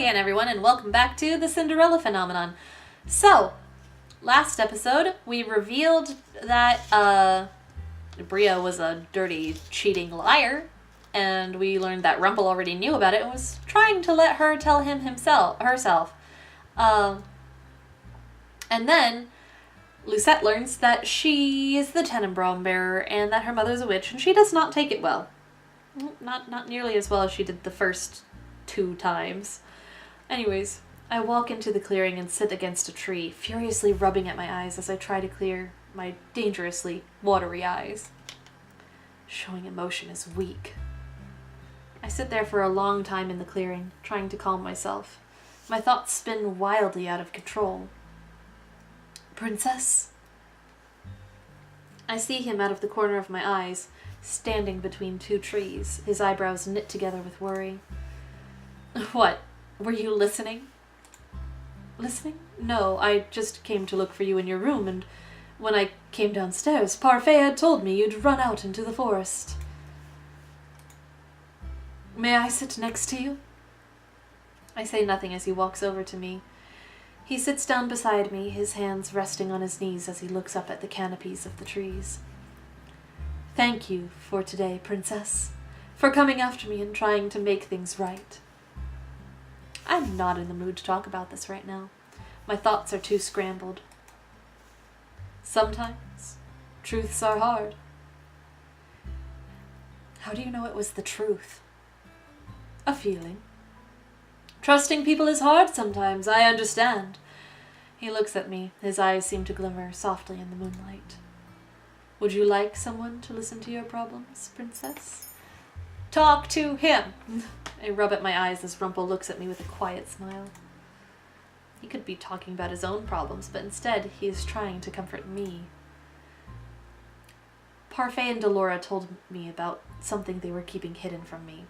again, everyone, and welcome back to the Cinderella phenomenon. So, last episode, we revealed that Bria was a dirty, cheating liar, and we learned that Rumple already knew about it and was trying to let her tell him herself. And then Lucette learns that she is the Tenenbaum bearer and that her mother's a witch, and she does not take it well. Not nearly as well as she did the first 2 times. Anyways, I walk into the clearing and sit against a tree, furiously rubbing at my eyes as I try to clear my dangerously watery eyes. Showing emotion is weak. I sit there for a long time in the clearing, trying to calm myself. My thoughts spin wildly out of control. Princess? I see him out of the corner of my eyes, standing between 2 trees, his eyebrows knit together with worry. What? Were you listening? Listening? No, I just came to look for you in your room, and when I came downstairs, Parfait had told me you'd run out into the forest. May I sit next to you? I say nothing as he walks over to me. He sits down beside me, his hands resting on his knees as he looks up at the canopies of the trees. Thank you for today, Princess, for coming after me and trying to make things right. I'm not in the mood to talk about this right now. My thoughts are too scrambled. Sometimes, truths are hard. How do you know it was the truth? A feeling. Trusting people is hard sometimes, I understand. He looks at me. His eyes seem to glimmer softly in the moonlight. Would you like someone to listen to your problems, Princess? Talk to him! I rub at my eyes as Rumple looks at me with a quiet smile. He could be talking about his own problems, but instead he is trying to comfort me. Parfait and Delora told me about something they were keeping hidden from me.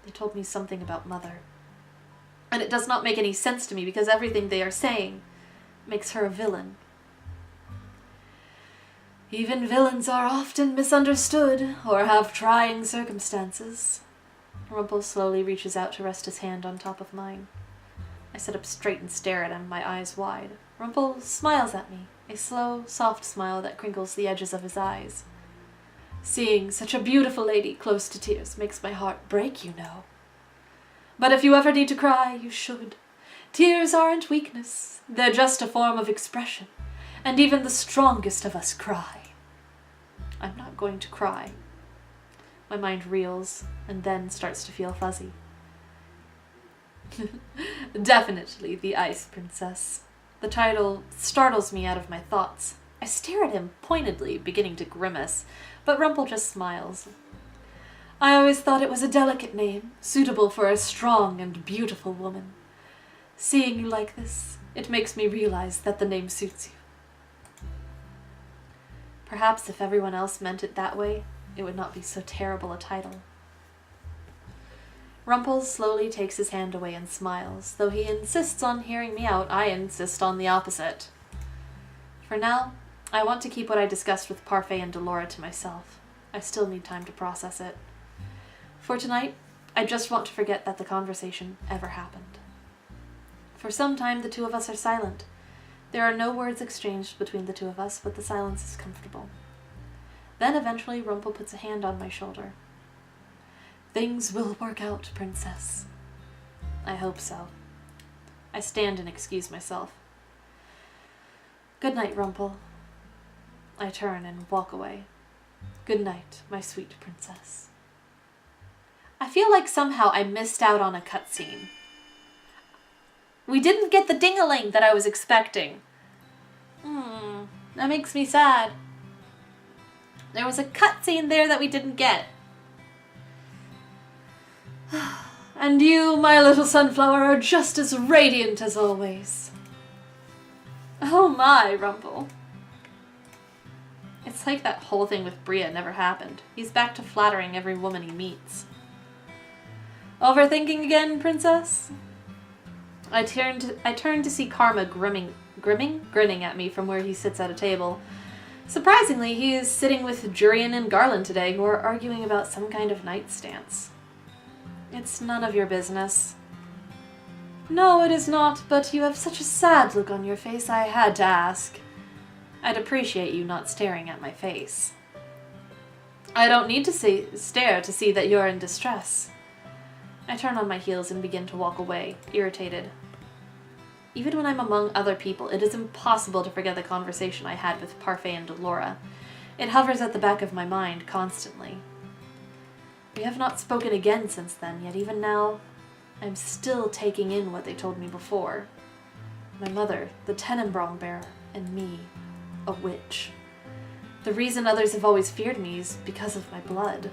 They told me something about Mother. And it does not make any sense to me because everything they are saying makes her a villain. Even villains are often misunderstood or have trying circumstances. Rumple slowly reaches out to rest his hand on top of mine. I sit up straight and stare at him, my eyes wide. Rumple smiles at me, a slow, soft smile that crinkles the edges of his eyes. Seeing such a beautiful lady close to tears makes my heart break, you know. But if you ever need to cry, you should. Tears aren't weakness, they're just a form of expression, and even the strongest of us cry. I'm not going to cry. My mind reels, and then starts to feel fuzzy. Definitely the Ice Princess. The title startles me out of my thoughts. I stare at him pointedly, beginning to grimace, but Rumple just smiles. I always thought it was a delicate name, suitable for a strong and beautiful woman. Seeing you like this, it makes me realize that the name suits you. Perhaps if everyone else meant it that way, it would not be so terrible a title. Rumple slowly takes his hand away and smiles. Though he insists on hearing me out, I insist on the opposite. For now, I want to keep what I discussed with Parfait and Delora to myself. I still need time to process it. For tonight, I just want to forget that the conversation ever happened. For some time, the 2 of us are silent. There are no words exchanged between the 2 of us, but the silence is comfortable. Then eventually Rumple puts a hand on my shoulder. Things will work out, Princess. I hope so. I stand and excuse myself. Good night, Rumple. I turn and walk away. Good night, my sweet princess. I feel like somehow I missed out on a cutscene. We didn't get the ding-a-ling that I was expecting. That makes me sad. There was a cutscene there that we didn't get. And you, my little sunflower, are just as radiant as always. Oh my, Rumple. It's like that whole thing with Bria never happened. He's back to flattering every woman he meets. Overthinking again, Princess? I turn to see Karma grinning at me from where he sits at a table. Surprisingly, he is sitting with Jurian and Garland today, who are arguing about some kind of night stance. It's none of your business. No, it is not, but you have such a sad look on your face, I had to ask. I'd appreciate you not staring at my face. I don't need to stare to see that you're in distress. I turn on my heels and begin to walk away, irritated. Even when I'm among other people, it is impossible to forget the conversation I had with Parfait and Laura. It hovers at the back of my mind constantly. We have not spoken again since then, yet even now, I'm still taking in what they told me before. My mother, the Tenenbaum bearer, and me, a witch. The reason others have always feared me is because of my blood.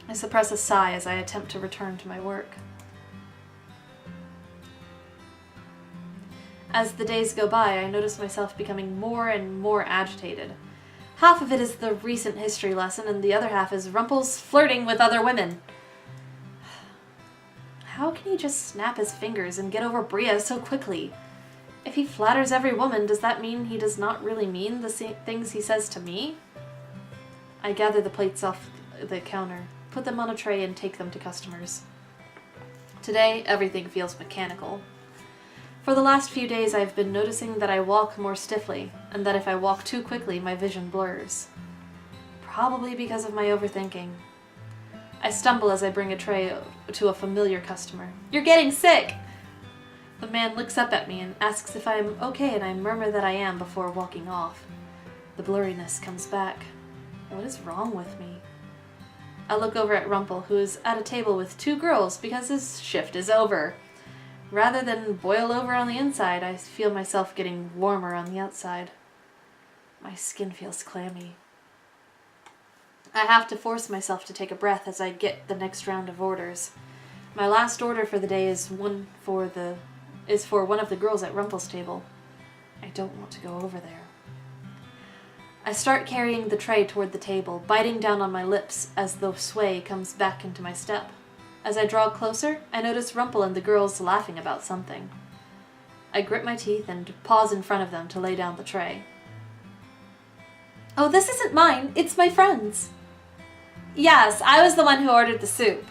I suppress a sigh as I attempt to return to my work. As the days go by, I notice myself becoming more and more agitated. Half of it is the recent history lesson, and the other half is Rumple's flirting with other women. How can he just snap his fingers and get over Bria so quickly? If he flatters every woman, does that mean he does not really mean the things he says to me? I gather the plates off the counter, put them on a tray, and take them to customers. Today, everything feels mechanical. For the last few days, I've been noticing that I walk more stiffly, and that if I walk too quickly, my vision blurs. Probably because of my overthinking. I stumble as I bring a tray to a familiar customer. "You're getting sick!" The man looks up at me and asks if I'm okay, and I murmur that I am before walking off. The blurriness comes back. What is wrong with me? I look over at Rumple, who is at a table with two girls because his shift is over. Rather than boil over on the inside, I feel myself getting warmer on the outside. My skin feels clammy. I have to force myself to take a breath as I get the next round of orders. My last order for the day is for one of the girls at Rumple's table. I don't want to go over there. I start carrying the tray toward the table, biting down on my lips as the sway comes back into my step. As I draw closer, I notice Rumple and the girls laughing about something. I grit my teeth and pause in front of them to lay down the tray. "Oh, this isn't mine, it's my friend's." "Yes, I was the one who ordered the soup."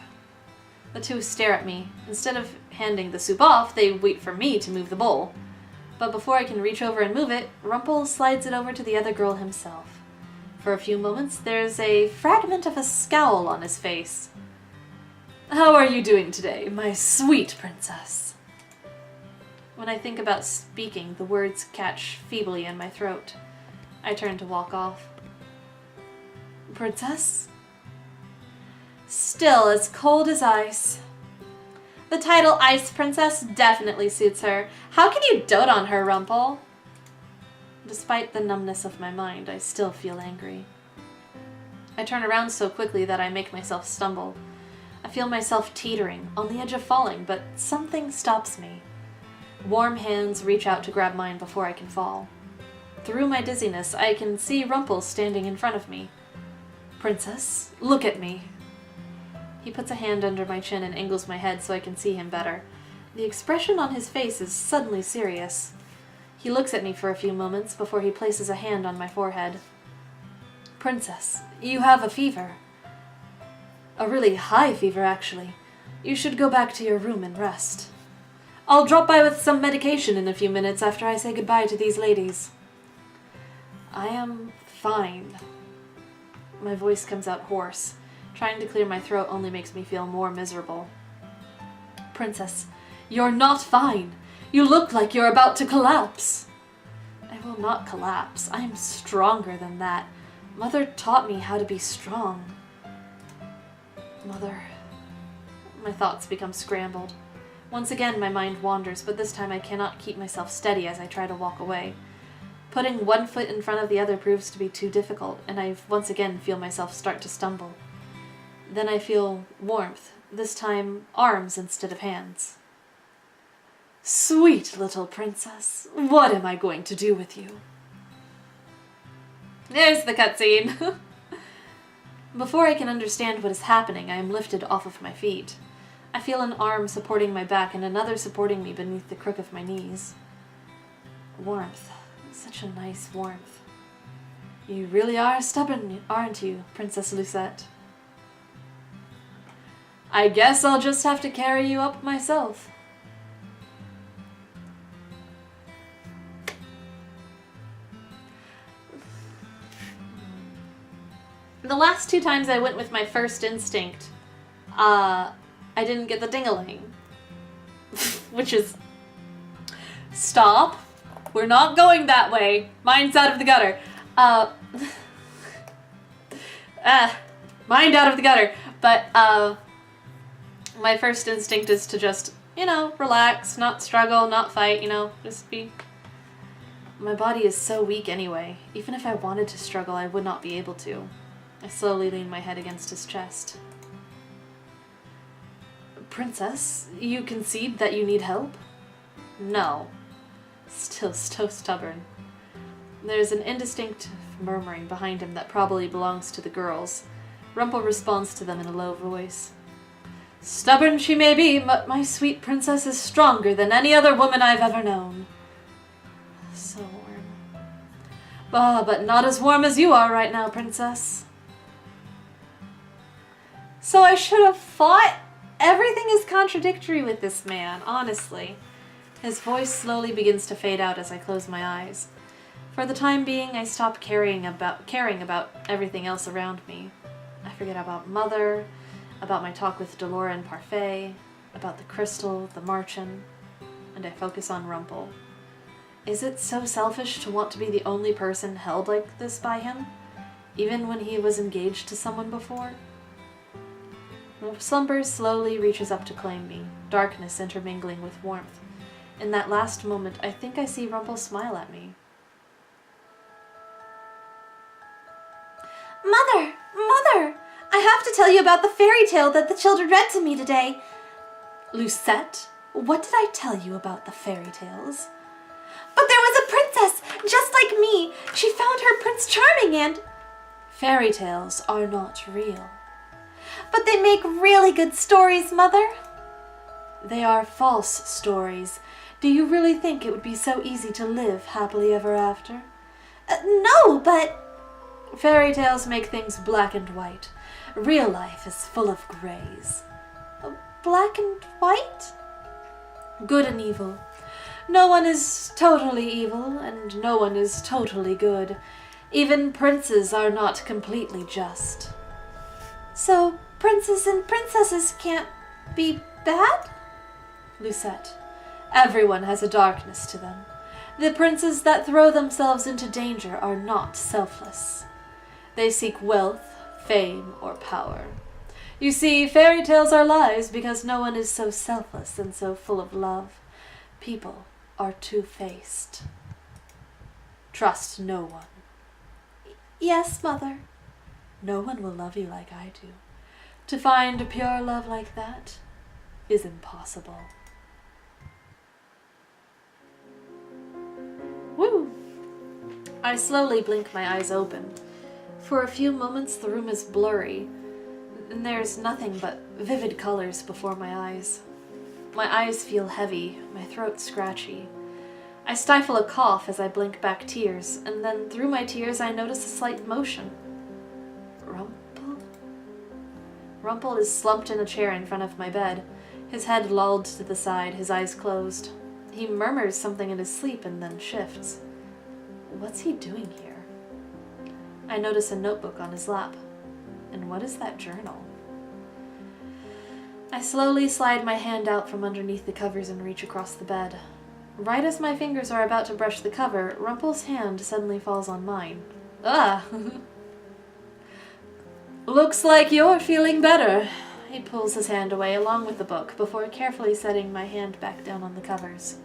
The two stare at me. Instead of handing the soup off, they wait for me to move the bowl. But before I can reach over and move it, Rumple slides it over to the other girl himself. For a few moments, there's a fragment of a scowl on his face. "How are you doing today, my sweet princess?" When I think about speaking, the words catch feebly in my throat. I turn to walk off. "Princess?" Still as cold as ice. The title Ice Princess definitely suits her. How can you dote on her, Rumple? Despite the numbness of my mind, I still feel angry. I turn around so quickly that I make myself stumble. I feel myself teetering, on the edge of falling, but something stops me. Warm hands reach out to grab mine before I can fall. Through my dizziness, I can see Rumple standing in front of me. "Princess, look at me." He puts a hand under my chin and angles my head so I can see him better. The expression on his face is suddenly serious. He looks at me for a few moments before he places a hand on my forehead. "Princess, you have a fever. A really high fever, actually. You should go back to your room and rest. I'll drop by with some medication in a few minutes after I say goodbye to these ladies." I am fine. My voice comes out hoarse. Trying to clear my throat only makes me feel more miserable. "Princess, you're not fine. You look like you're about to collapse." I will not collapse. I am stronger than that. Mother taught me how to be strong. Mother. My thoughts become scrambled. Once again my mind wanders, but this time I cannot keep myself steady as I try to walk away. Putting one foot in front of the other proves to be too difficult, and I once again feel myself start to stumble. Then I feel warmth, this time arms instead of hands. "Sweet little princess, what am I going to do with you?" There's the cutscene. Before I can understand what is happening, I am lifted off of my feet. I feel an arm supporting my back and another supporting me beneath the crook of my knees. Warmth. Such a nice warmth. "You really are stubborn, aren't you, Princess Lucette?" "I guess I'll just have to carry you up myself." The last 2 times I went with my first instinct, I didn't get the ding-a-ling. Which is... Stop. We're not going that way. Mine's out of the gutter. Mind out of the gutter. But, my first instinct is to just, relax, not struggle, not fight, just be... My body is so weak anyway. Even if I wanted to struggle, I would not be able to. I slowly lean my head against his chest. Princess, you concede that you need help? No. Still so stubborn. There's an indistinct murmuring behind him that probably belongs to the girls. Rumple responds to them in a low voice. Stubborn she may be, but my sweet princess is stronger than any other woman I've ever known. So warm. But not as warm as you are right now, princess. So I should have fought? Everything is contradictory with this man, honestly. His voice slowly begins to fade out as I close my eyes. For the time being, I stop caring about everything else around me. I forget about Mother, about my talk with Delora and Parfait, about the crystal, the Marchen, and I focus on Rumple. Is it so selfish to want to be the only person held like this by him, even when he was engaged to someone before? Slumber slowly reaches up to claim me, darkness intermingling with warmth. In that last moment, I think I see Rumple smile at me. Mother! Mother! I have to tell you about the fairy tale that the children read to me today. Lucette, what did I tell you about the fairy tales? But there was a princess, just like me. She found her Prince Charming and... Fairy tales are not real. But they make really good stories, Mother. They are false stories. Do you really think it would be so easy to live happily ever after? No, but... Fairy tales make things black and white. Real life is full of grays. Black and white? Good and evil. No one is totally evil, and no one is totally good. Even princes are not completely just. So, princes and princesses can't be bad? Lucette, everyone has a darkness to them. The princes that throw themselves into danger are not selfless. They seek wealth, fame, or power. You see, fairy tales are lies because no one is so selfless and so full of love. People are two-faced. Trust no one. Yes, Mother. No one will love you like I do. To find a pure love like that is impossible. Woo! I slowly blink my eyes open. For a few moments the room is blurry, and there's nothing but vivid colors before my eyes. My eyes feel heavy, my throat scratchy. I stifle a cough as I blink back tears, and then through my tears I notice a slight motion. Rumple? Rumple is slumped in a chair in front of my bed, his head lolled to the side, his eyes closed. He murmurs something in his sleep and then shifts. What's he doing here? I notice a notebook on his lap. And what is that journal? I slowly slide my hand out from underneath the covers and reach across the bed. Right as my fingers are about to brush the cover, Rumple's hand suddenly falls on mine. Ah! Looks like you're feeling better. He pulls his hand away along with the book before carefully setting my hand back down on the covers.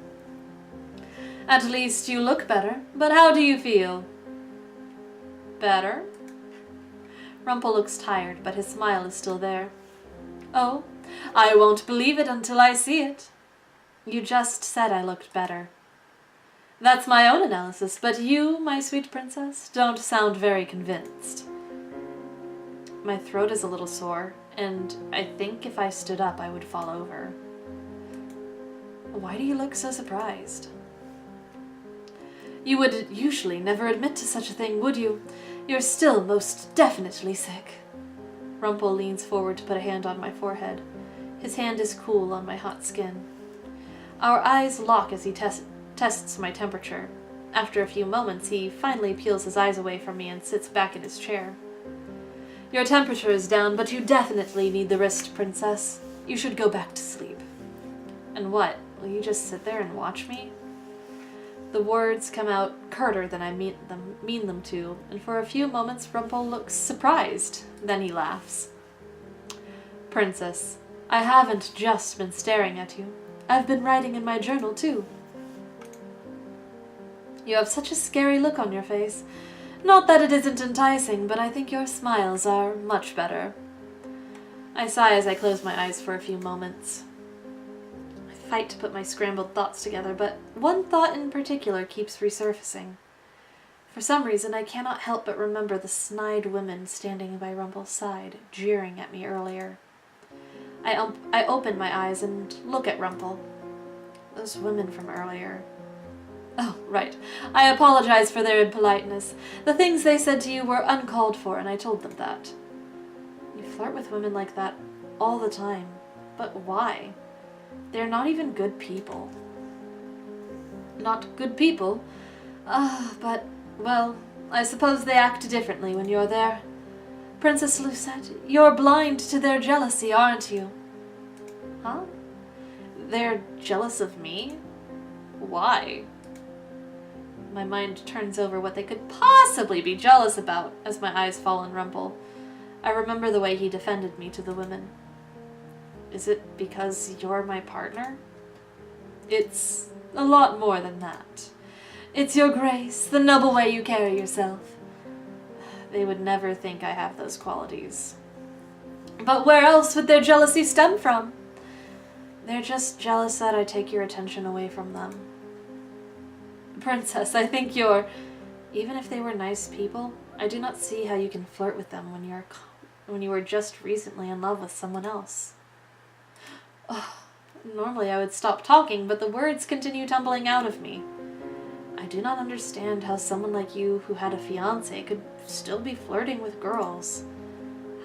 At least you look better, but how do you feel? Better? Rumple looks tired, but his smile is still there. Oh, I won't believe it until I see it. You just said I looked better. That's my own analysis, but you, my sweet princess, don't sound very convinced. My throat is a little sore, and I think if I stood up I would fall over. Why do you look so surprised? You would usually never admit to such a thing, would you? You're still most definitely sick. Rumple leans forward to put a hand on my forehead. His hand is cool on my hot skin. Our eyes lock as he tests my temperature. After a few moments, he finally peels his eyes away from me and sits back in his chair. Your temperature is down, but you definitely need the rest, Princess. You should go back to sleep. And what? Will you just sit there and watch me? The words come out curter than I mean them to, and for a few moments Rumple looks surprised. Then he laughs. Princess, I haven't just been staring at you. I've been writing in my journal, too. You have such a scary look on your face. Not that it isn't enticing, but I think your smiles are much better. I sigh as I close my eyes for a few moments. I fight to put my scrambled thoughts together, but one thought in particular keeps resurfacing. For some reason, I cannot help but remember the snide women standing by Rumple's side, jeering at me earlier. I open my eyes and look at Rumple. Those women from earlier. Oh, right. I apologize for their impoliteness. The things they said to you were uncalled for, and I told them that. You flirt with women like that all the time. But why? They're not even good people. Not good people? But, well, I suppose they act differently when you're there. Princess Lucette, you're blind to their jealousy, aren't you? Huh? They're jealous of me? Why? My mind turns over what they could possibly be jealous about as my eyes fall on Rumple. I remember the way he defended me to the women. Is it because you're my partner? It's a lot more than that. It's your grace, the noble way you carry yourself. They would never think I have those qualities. But where else would their jealousy stem from? They're just jealous that I take your attention away from them. Princess, I think you're... Even if they were nice people, I do not see how you can flirt with them when you were just recently in love with someone else. Oh, normally I would stop talking, but the words continue tumbling out of me. I do not understand how someone like you who had a fiancé could still be flirting with girls.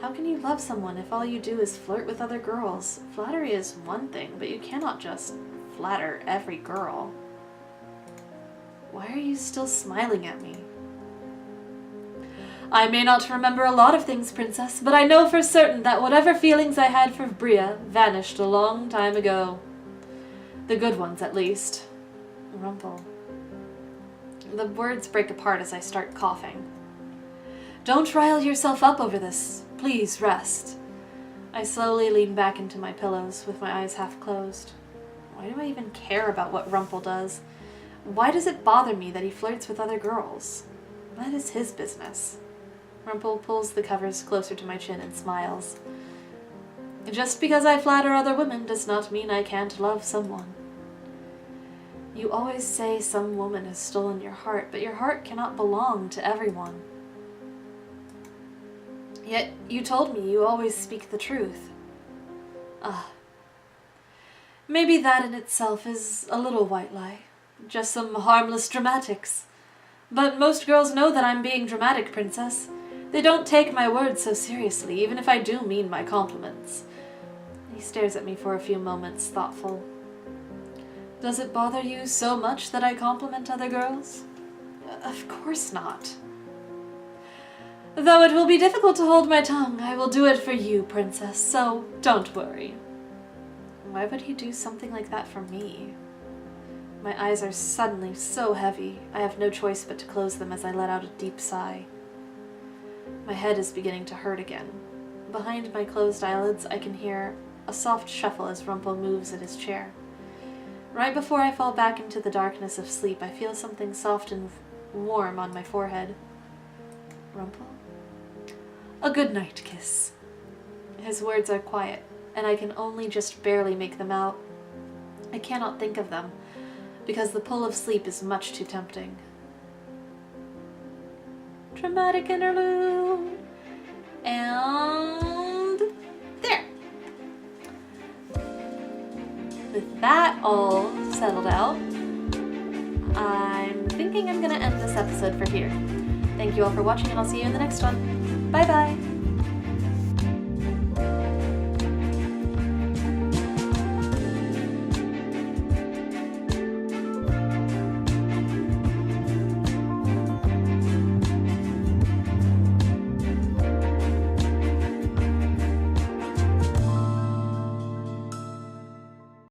How can you love someone if all you do is flirt with other girls? Flattery is one thing, but you cannot just flatter every girl. Why are you still smiling at me? I may not remember a lot of things, Princess, but I know for certain that whatever feelings I had for Bria vanished a long time ago. The good ones, at least. Rumple. The words break apart as I start coughing. Don't rile yourself up over this. Please rest. I slowly lean back into my pillows with my eyes half closed. Why do I even care about what Rumple does? Why does it bother me that he flirts with other girls? That is his business. Rumple pulls the covers closer to my chin and smiles. Just because I flatter other women does not mean I can't love someone. You always say some woman has stolen your heart, but your heart cannot belong to everyone. Yet you told me you always speak the truth. Maybe that in itself is a little white lie. Just some harmless dramatics. But most girls know that I'm being dramatic, Princess. They don't take my words so seriously, even if I do mean my compliments. He stares at me for a few moments, thoughtful. Does it bother you so much that I compliment other girls? Of course not. Though it will be difficult to hold my tongue, I will do it for you, Princess, so don't worry. Why would he do something like that for me? My eyes are suddenly so heavy, I have no choice but to close them as I let out a deep sigh. My head is beginning to hurt again. Behind my closed eyelids, I can hear a soft shuffle as Rumple moves in his chair. Right before I fall back into the darkness of sleep, I feel something soft and warm on my forehead. Rumple? A good night kiss. His words are quiet, and I can only just barely make them out. I cannot think of them, because the pull of sleep is much too tempting. Dramatic interlude. And there. With that all settled out, I'm thinking I'm going to end this episode for here. Thank you all for watching, and I'll see you in the next one. Bye-bye!